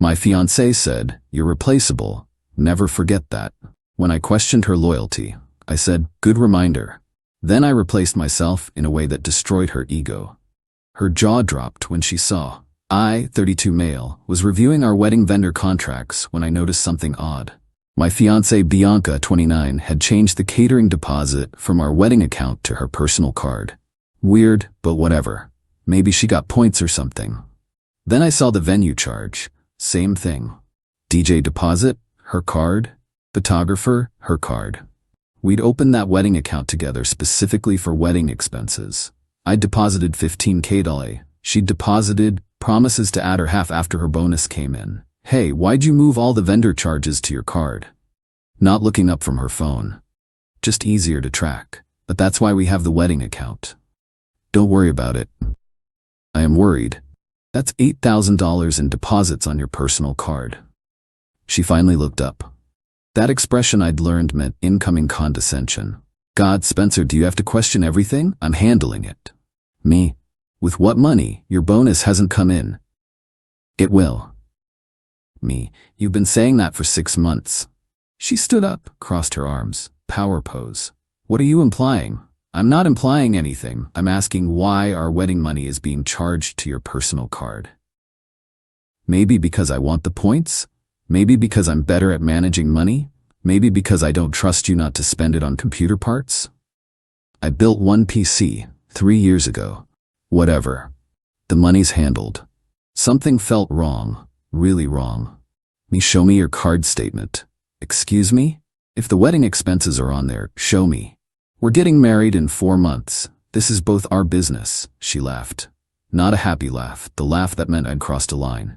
My fiancée said, "You're replaceable. Never forget that." When I questioned her loyalty, I said, "Good reminder." Then I replaced myself in a way that destroyed her ego. Her jaw dropped when she saw I, 32 male, was reviewing our wedding vendor contracts when I noticed something odd. My fiancée Bianca, 29, had changed the catering deposit from our wedding account to her personal card. Weird, but whatever. Maybe she got points or something. Then I saw the venue charge. Same thing. DJ deposit, her card. Photographer, her card. We'd opened that wedding account together specifically for wedding expenses. I deposited $15K. She'd deposited promises to add her half after her bonus came in. "Hey, why'd you move all the vendor charges to your card?" Not looking up from her phone. Just easier to track. But that's why we have the wedding account. Don't worry about it. I am worried. That's $8,000 in deposits on your personal card. She finally looked up. That expression I'd learned meant incoming condescension. "God, Spencer, do you have to question everything? I'm handling it." Me? "With what money? Your bonus hasn't come in." "It will." Me? "You've been saying that for 6 months. She stood up, crossed her arms. Power pose. "What are you implying?" "I'm not implying anything. I'm asking why our wedding money is being charged to your personal card." Maybe because I want the points? Maybe because I'm better at managing money? Maybe because I don't trust you not to spend it on computer parts? I built one PC 3 years ago. Whatever. The money's handled. Something felt wrong, really wrong. Me, "Show me your card statement." "Excuse me? If the wedding expenses are on there, show me. We're getting married in 4 months. This is both our business." She laughed. Not a happy laugh, the laugh that meant I'd crossed a line.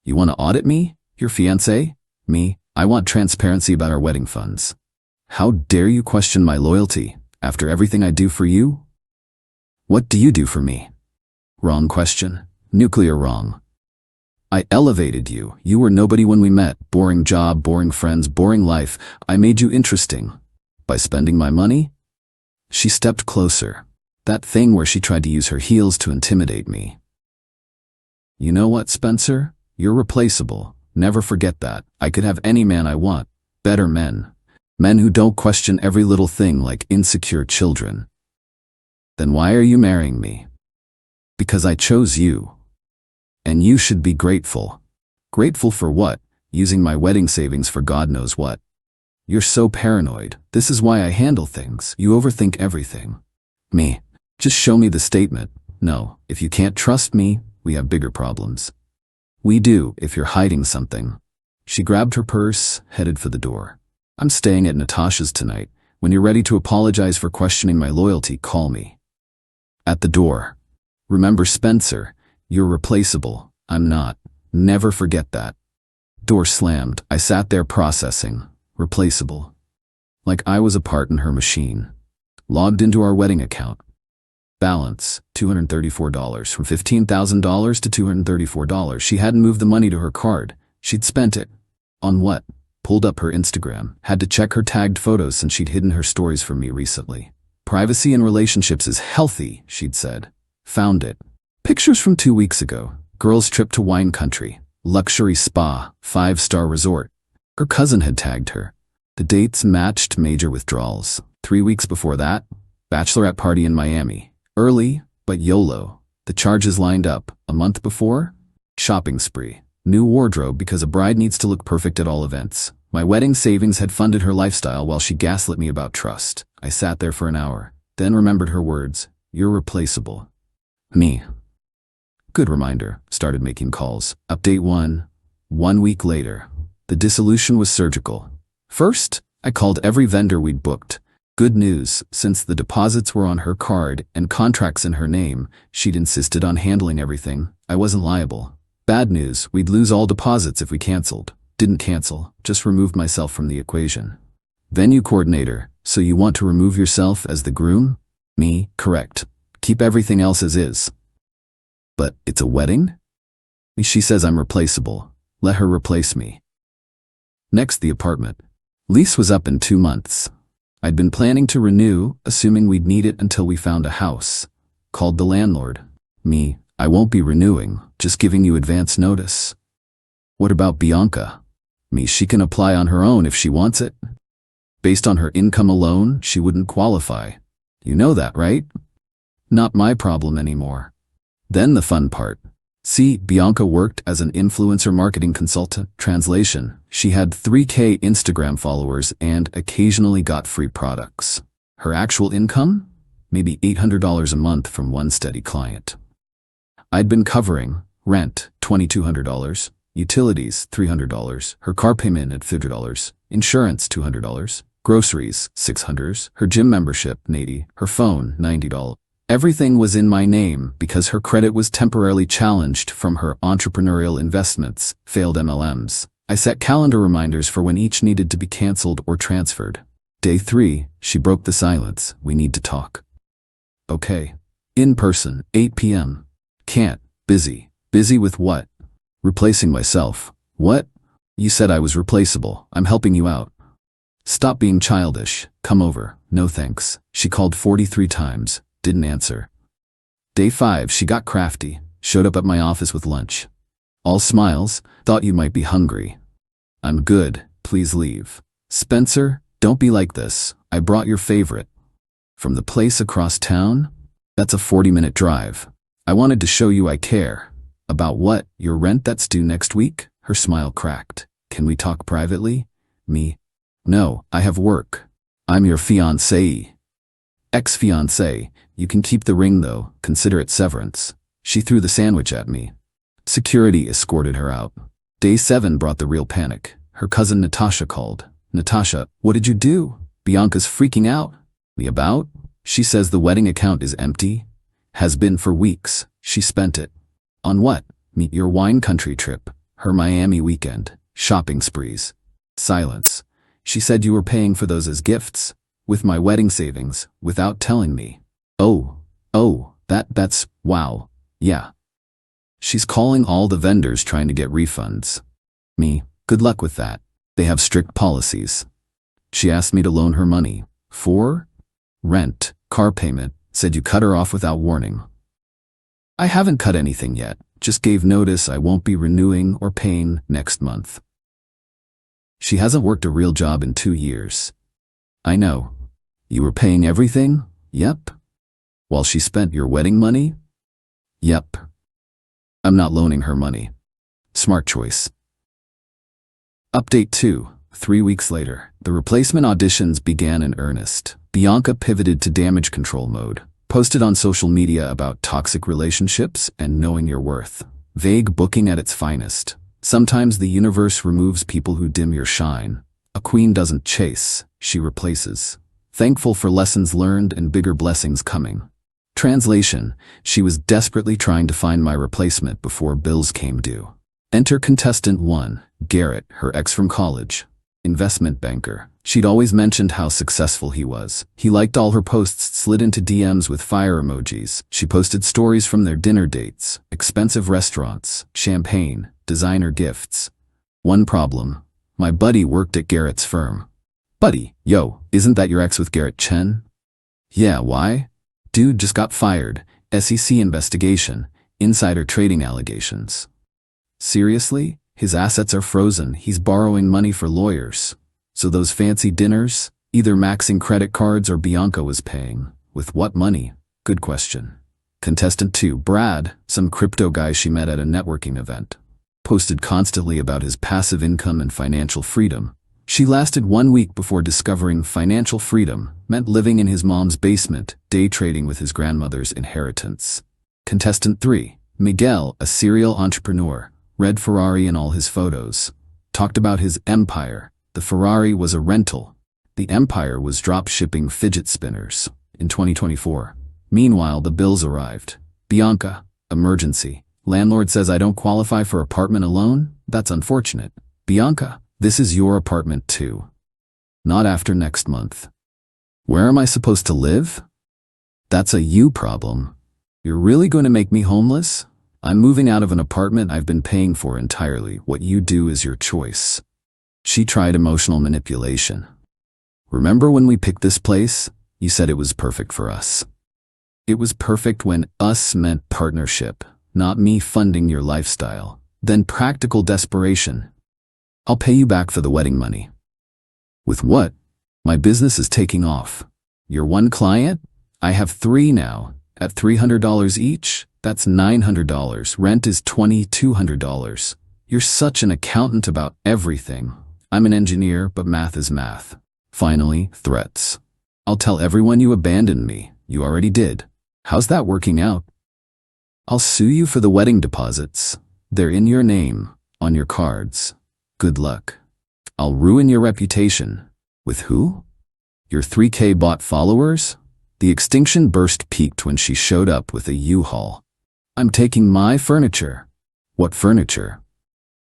"You want to audit me? Your fiancé?" Me? "I want transparency about our wedding funds." "How dare you question my loyalty, after everything I do for you?" "What do you do for me?" Wrong question. Nuclear wrong. I elevated you. You were nobody when we met. Boring job, boring friends, boring life. I made you interesting. By spending my money? She stepped closer. That thing where she tried to use her heels to intimidate me. "You know what, Spencer? You're replaceable. Never forget that. I could have any man I want. Better men. Men who don't question every little thing like insecure children." "Then why are you marrying me?" "Because I chose you. And you should be grateful." "Grateful for what? Using my wedding savings for God knows what." "You're so paranoid. This is why I handle things. You overthink everything." Me? "Just show me the statement." "No, if you can't trust me, we have bigger problems." "We do, if you're hiding something." She grabbed her purse, headed for the door. "I'm staying at Natasha's tonight. When you're ready to apologize for questioning my loyalty, call me." At the door. "Remember, Spencer, you're replaceable. I'm not. Never forget that." Door slammed. I sat there processing. Replaceable. Like I was a part in her machine. Logged into our wedding account. Balance, $234. From $15,000 to $234. She hadn't moved the money to her card. She'd spent it. On what? Pulled up her Instagram. Had to check her tagged photos since she'd hidden her stories from me recently. "Privacy in relationships is healthy," she'd said. Found it. Pictures from 2 weeks ago. Girls' trip to wine country. Luxury spa. 5-star resort. Her cousin had tagged her. The dates matched major withdrawals. 3 weeks before that, bachelorette party in Miami. Early, but YOLO. The charges lined up. A month before, shopping spree. New wardrobe because a bride needs to look perfect at all events. My wedding savings had funded her lifestyle while she gaslit me about trust. I sat there for an hour, then remembered her words. "You're replaceable." Me. Good reminder. Started making calls. Update 1. 1 week later. The dissolution was surgical. First, I called every vendor we'd booked. Good news, since the deposits were on her card and contracts in her name, she'd insisted on handling everything. I wasn't liable. Bad news, we'd lose all deposits if we canceled. Didn't cancel, just removed myself from the equation. Venue coordinator, so you want to remove yourself as the groom? Me, correct. Keep everything else as is. But it's a wedding? She says I'm replaceable. Let her replace me. Next, the apartment. Lease was up in 2 months. I'd been planning to renew, assuming we'd need it until we found a house. Called the landlord. Me, I won't be renewing, just giving you advance notice. What about Bianca? Me, she can apply on her own if she wants it. Based on her income alone, she wouldn't qualify. You know that, right? Not my problem anymore. Then the fun part. See, Bianca worked as an influencer marketing consultant. Translation, she had 3K Instagram followers and occasionally got free products. Her actual income? Maybe $800 a month from one steady client. I'd been covering rent, $2,200, utilities, $300, her car payment at $50, insurance, $200, groceries, $600, her gym membership, $80, her phone, $90. Everything was in my name because her credit was temporarily challenged from her entrepreneurial investments, failed MLMs. I set calendar reminders for when each needed to be canceled or transferred. Day 3, she broke the silence. We need to talk. Okay. In person, 8 p.m. Can't. Busy. Busy with what? Replacing myself. What? You said I was replaceable. I'm helping you out. Stop being childish. Come over. No thanks. She called 43 times. Didn't answer. Day 5, she got crafty. Showed up at my office with lunch. All smiles. Thought you might be hungry. I'm good. Please leave. Spencer, don't be like this. I brought your favorite. From the place across town? That's a 40-minute drive. I wanted to show you I care. About what? Your rent that's due next week? Her smile cracked. Can we talk privately? Me? No, I have work. I'm your fiancée. Ex-fiancée. You can keep the ring though. Consider it severance. She threw the sandwich at me. Security escorted her out. Day 7 brought the real panic. Her cousin Natasha called. Natasha, what did you do? Bianca's freaking out. Me about? She says the wedding account is empty. Has been for weeks. She spent it. On what? Meet your wine country trip. Her Miami weekend. Shopping sprees. Silence. She said you were paying for those as gifts. With my wedding savings, without telling me. Oh, that's, wow. Yeah. She's calling all the vendors trying to get refunds. Me, good luck with that. They have strict policies. She asked me to loan her money. For? Rent, car payment, said you cut her off without warning. I haven't cut anything yet, just gave notice I won't be renewing or paying next month. She hasn't worked a real job in 2 years. I know. You were paying everything? Yep. While she spent your wedding money? Yep. I'm not loaning her money. Smart choice. Update 2. 3 weeks later, the replacement auditions began in earnest. Bianca pivoted to damage control mode, posted on social media about toxic relationships and knowing your worth. Vague booking at its finest. Sometimes the universe removes people who dim your shine. A queen doesn't chase, she replaces. Thankful for lessons learned and bigger blessings coming. Translation, she was desperately trying to find my replacement before bills came due. Enter contestant 1, Garrett, her ex from college. Investment banker. She'd always mentioned how successful he was. He liked all her posts, slid into DMs with fire emojis. She posted stories from their dinner dates, expensive restaurants, champagne, designer gifts. One problem. My buddy worked at Garrett's firm. Buddy, yo, isn't that your ex with Garrett Chen? Yeah, why? Dude just got fired. SEC investigation. Insider trading allegations. Seriously? His assets are frozen. He's borrowing money for lawyers. So those fancy dinners? Either maxing credit cards or Bianca was paying. With what money? Good question. Contestant 2, Brad, some crypto guy she met at a networking event. Posted constantly about his passive income and financial freedom. She lasted 1 week before discovering financial freedom meant living in his mom's basement, day trading with his grandmother's inheritance. Contestant 3, Miguel, a serial entrepreneur, red Ferrari in all his photos. Talked about his empire. The Ferrari was a rental. The empire was drop shipping fidget spinners. In 2024. Meanwhile, the bills arrived. Bianca, emergency. Landlord says I don't qualify for apartment alone? That's unfortunate. Bianca, this is your apartment too. Not after next month. Where am I supposed to live? That's a you problem. You're really going to make me homeless? I'm moving out of an apartment I've been paying for entirely. What you do is your choice. She tried emotional manipulation. Remember when we picked this place? You said it was perfect for us. It was perfect when us meant partnership, not me funding your lifestyle. then practical desperation. I'll pay you back for the wedding money. With what? My business is taking off. You're one client? I have 3 now. At $300 each, that's $900. Rent is $2,200. You're such an accountant about everything. I'm an engineer, but math is math. Finally, threats. I'll tell everyone you abandoned me. You already did. How's that working out? I'll sue you for the wedding deposits. They're in your name, on your cards. Good luck. I'll ruin your reputation. With who? Your 3K bot followers? The extinction burst peaked when she showed up with a U-Haul. I'm taking my furniture. What furniture?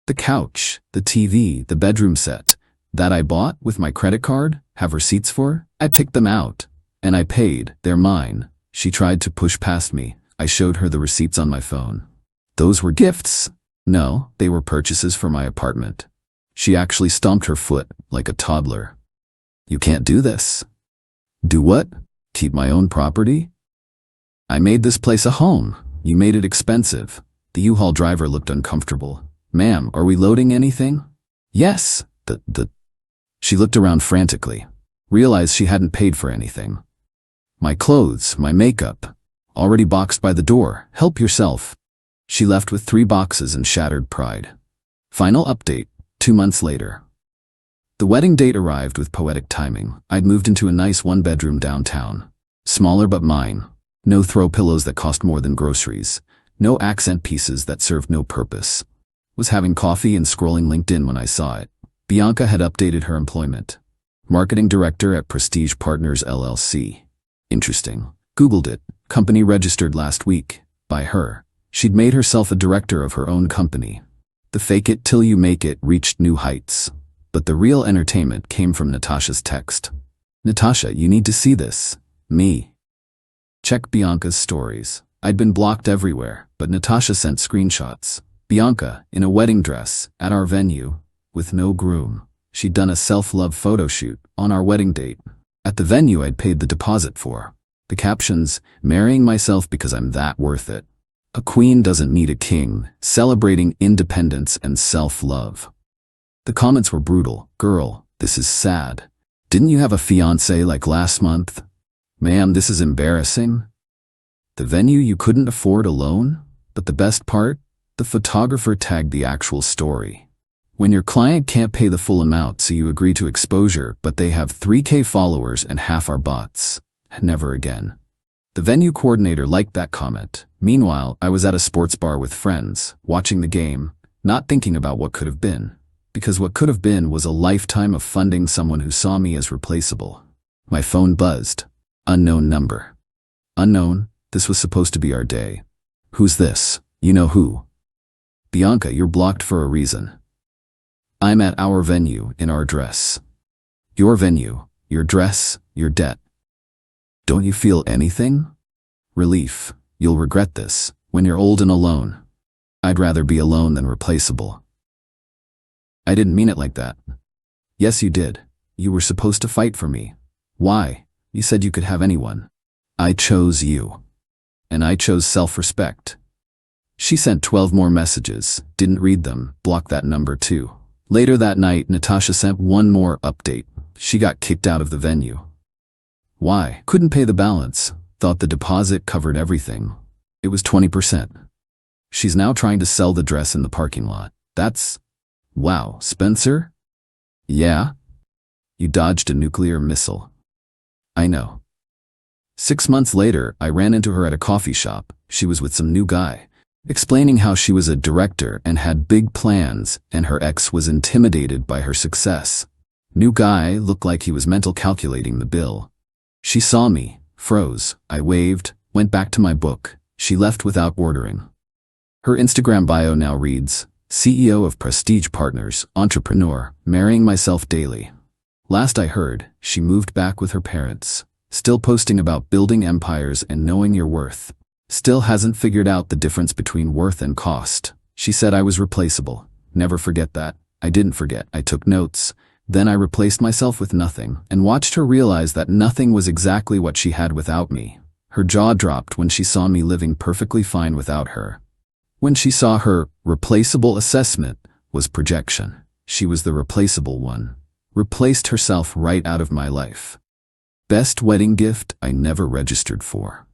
The couch, the TV, the bedroom set. That I bought with my credit card, have receipts for? I picked them out. And I paid. They're mine. She tried to push past me. I showed her the receipts on my phone. Those were gifts. No, they were purchases for my apartment. She actually stomped her foot like a toddler. You can't do this. Do what? Keep my own property? I made this place a home. You made it expensive. The U-Haul driver looked uncomfortable. Ma'am, are we loading anything? Yes. She looked around frantically. Realized she hadn't paid for anything. My clothes, my makeup. Already boxed by the door. Help yourself. She left with 3 boxes and shattered pride. Final update, 2 months later. The wedding date arrived with poetic timing. I'd moved into a nice 1-bedroom downtown. Smaller but mine. No throw pillows that cost more than groceries. No accent pieces that served no purpose. Was having coffee and scrolling LinkedIn when I saw it. Bianca had updated her employment. Marketing director at Prestige Partners LLC. Interesting. Googled it. Company registered last week. By her. She'd made herself a director of her own company. The fake it till you make it reached new heights. But the real entertainment came from Natasha's text. Natasha, you need to see this. Me. Check Bianca's stories. I'd been blocked everywhere, but Natasha sent screenshots. Bianca, in a wedding dress, at our venue, with no groom. She'd done a self-love photo shoot on our wedding date. At the venue I'd paid the deposit for. The captions, marrying myself because I'm that worth it. A queen doesn't need a king, celebrating independence and self-love. The comments were brutal. Girl, this is sad. Didn't you have a fiancé like last month? Ma'am, this is embarrassing. The venue you couldn't afford alone? But the best part? The photographer tagged the actual story. When your client can't pay the full amount, so you agree to exposure, but they have 3K followers and half are bots. Never again. The venue coordinator liked that comment. Meanwhile, I was at a sports bar with friends, watching the game, not thinking about what could have been. Because what could have been was a lifetime of funding someone who saw me as replaceable. My phone buzzed. Unknown number. Unknown, this was supposed to be our day. Who's this? You know who? Bianca, you're blocked for a reason. I'm at our venue, in our dress. Your venue, your dress, your debt. Don't you feel anything? Relief. You'll regret this, when you're old and alone. I'd rather be alone than replaceable. I didn't mean it like that. Yes, you did. You were supposed to fight for me. Why? You said you could have anyone. I chose you. And I chose self-respect. She sent 12 more messages, didn't read them, blocked that number too. Later that night, Natasha sent one more update. She got kicked out of the venue. Why? Couldn't pay the balance. Thought the deposit covered everything. It was 20%. She's now trying to sell the dress in the parking lot. That's... Wow, Spencer? Yeah? You dodged a nuclear missile. I know. 6 months later, I ran into her at a coffee shop. She was with some new guy, explaining how she was a director and had big plans, and her ex was intimidated by her success. New guy looked like he was mental calculating the bill. She saw me, froze. I waved, went back to my book. She left without ordering. Her Instagram bio now reads, CEO of Prestige Partners, entrepreneur, marrying myself daily. Last I heard, she moved back with her parents, still posting about building empires and knowing your worth. Still hasn't figured out the difference between worth and cost. She said I was replaceable. Never forget that. I didn't forget. I took notes. Then I replaced myself with nothing and watched her realize that nothing was exactly what she had without me. Her jaw dropped when she saw me living perfectly fine without her. When she saw her replaceable assessment was projection. She was the replaceable one. Replaced herself right out of my life. Best wedding gift I never registered for.